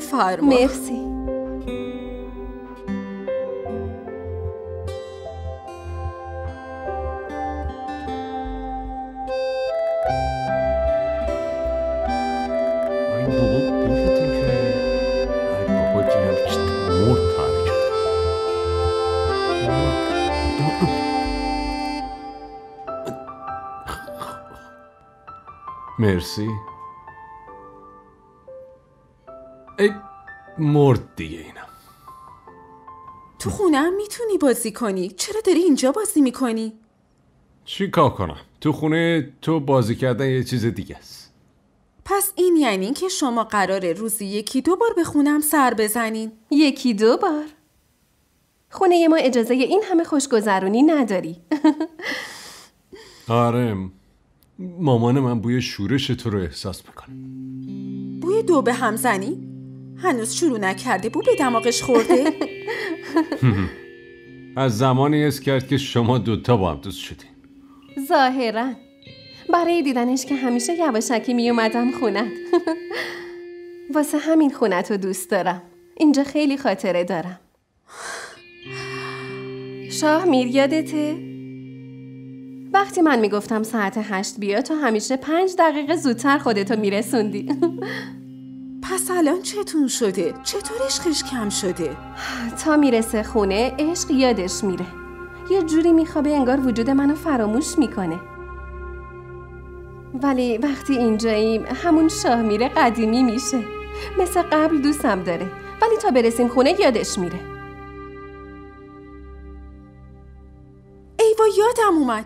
بفرما. مرسی. مرسی. ای مرد دیگه اینم. تو خونه‌ام میتونی بازی کنی، چرا داری اینجا بازی میکنی؟ چی کار کنم؟ تو خونه تو بازی کردن یه چیز دیگه است. پس این یعنی که شما قراره روزی 1-2 بار به خونه‌ام سر بزنین؟ 1-2 بار؟ خونه ما اجازه این همه خوشگذرونی نداری. آره، مامان من بوی شورش تو رو احساس میکنه. بوی 2 به هم زنی؟ هنوز شروع نکرده، بو به دماغش خورده؟ از زمانی حس کرد که شما دوتا با هم دوست شدین. ظاهرا برای دیدنش که همیشه یواشکی می اومدم خونت. واسه همین خونت رو دوست دارم. اینجا خیلی خاطره دارم. شاه میر یادته؟ وقتی من میگفتم ساعت 8 بیا تو همیشه 5 دقیقه زودتر خودتو میرسوندی. پس الان چتون شده؟ چطور عشقش کم شده؟ تا میرسه خونه عشق یادش میره. یه جوری میخوابه انگار وجود منو فراموش میکنه. ولی وقتی اینجاییم همون شاه میره قدیمی میشه. مثل قبل دوستم داره، ولی تا برسیم خونه یادش میره. ایوا یادم اومد،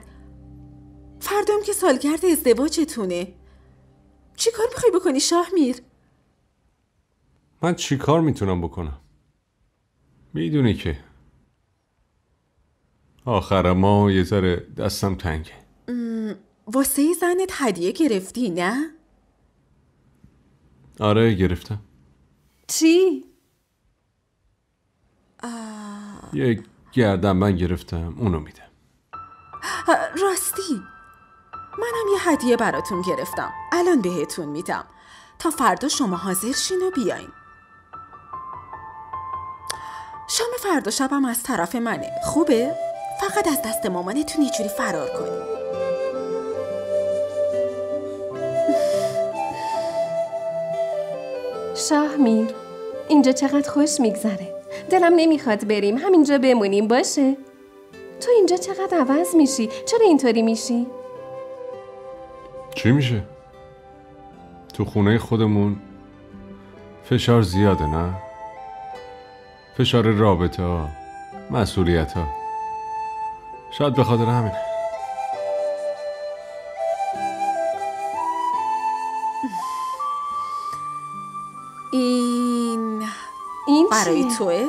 فردام که سالگرد ازدواجتونه. چی کار میخوای بکنی شاه میر؟ من چی کار میتونم بکنم؟ میدونی که آخر ما یه ذره دستم تنگه. واسه زنت هدیه گرفتی نه؟ آره گرفتم. چی؟ یه گردنبند گرفتم، اونو میدم. راستی منم یه هدیه براتون گرفتم، الان بهتون میدم تا فردا شما حاضر شین و بیاین. شام فردا شبم از طرف منه، خوبه؟ فقط از دست مامانتون یه جوری فرار کنی. شاه میر، اینجا چقدر خوش میگذره. دلم نمیخواد بریم، همینجا بمونیم باشه؟ تو اینجا چقدر عوض میشی، چرا اینطوری میشی؟ چی میشه؟ تو خونه خودمون فشار زیاده نه؟ فشار رابطه ها، مسئولیت ها. شاید به خاطر همینه. این برای چیه؟ توه؟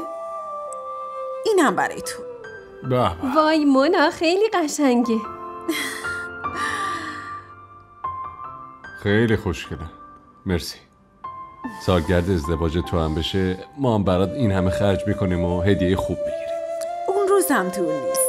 اینم برای تو. به به. وای مونا خیلی قشنگه. خیلی خوشگله. مرسی. سالگرد ازدواج تو هم بشه ما هم برات این همه خرج میکنیم و هدیه خوب بگیریم. اون روزم دور نیست.